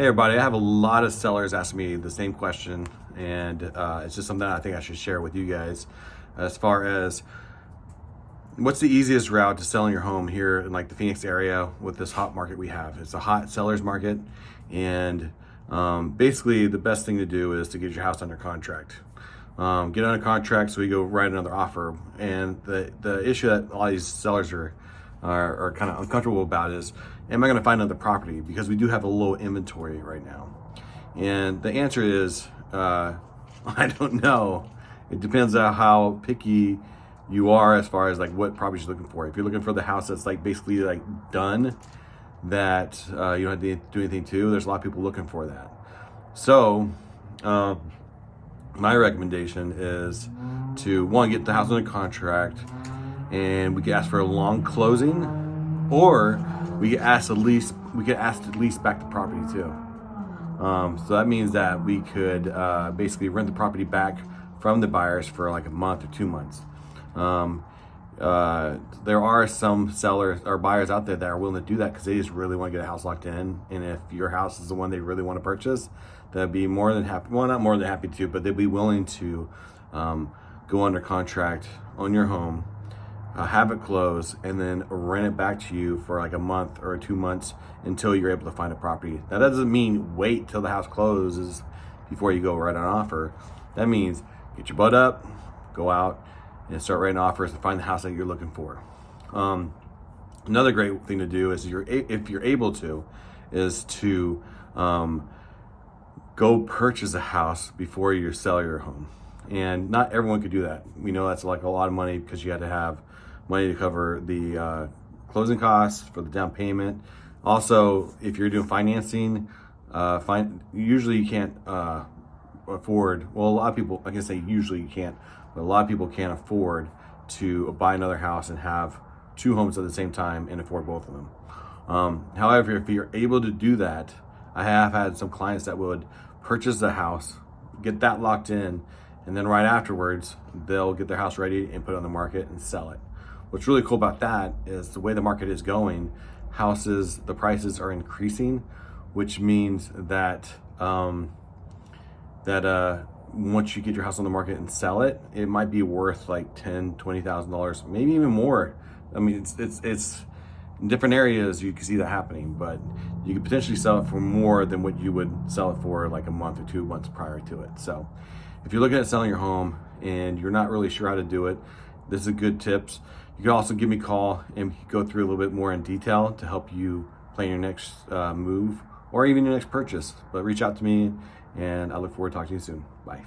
Hey everybody, I have a lot of sellers asking me the same question, and it's just something I think I should share with you guys as far as what's the easiest route to selling your home here in like the Phoenix area with this hot market we have. It's a hot seller's market, and basically the best thing to do is to get your house under contract. Get under contract so we go write another offer. And the issue that a lot of these sellers are kind of uncomfortable about is, am I going to find another property? Because we do have a low inventory right now. And the answer is, I don't know. It depends on how picky you are as far as like what properties you're looking for. If you're looking for the house that's like basically like done, that you don't have to do anything to, there's a lot of people looking for that. So my recommendation is to, one, get the house under contract, and we could ask for a long closing, or we could ask to lease back the property too. So that means that we could basically rent the property back from the buyers for like a month or 2 months. There are some sellers or buyers out there that are willing to do that because they just really want to get a house locked in. And if your house is the one they really want to purchase, they'd be more than happy. Well, not more than happy to, but they'd be willing to go under contract on your home, have it close, and then rent it back to you for like a month or 2 months until you're able to find a property. That doesn't mean wait till the house closes before you go write an offer. That means get your butt up, go out, and start writing offers and find the house that you're looking for. Another great thing to do is, if you're able to, is to go purchase a house before you sell your home. And not everyone could do that. We know that's like a lot of money because you had to have money to cover the closing costs for the down payment. Also, if you're doing financing, usually you can't afford, well, a lot of people, I can say usually you can't, but a lot of people can't afford to buy another house and have two homes at the same time and afford both of them. However, if you're able to do that, I have had some clients that would purchase the house, get that locked in, and then right afterwards, they'll get their house ready and put it on the market and sell it. What's really cool about that is the way the market is going, the prices are increasing, which means that once you get your house on the market and sell it, it might be worth like $10,000, $20,000, maybe even more. I mean, it's in different areas you can see that happening, but you could potentially sell it for more than what you would sell it for like a month or 2 months prior to it. So if you're looking at selling your home and you're not really sure how to do it, this is good tips. You can also give me a call and go through a little bit more in detail to help you plan your next move or even your next purchase. But reach out to me, and I look forward to talking to you soon. Bye.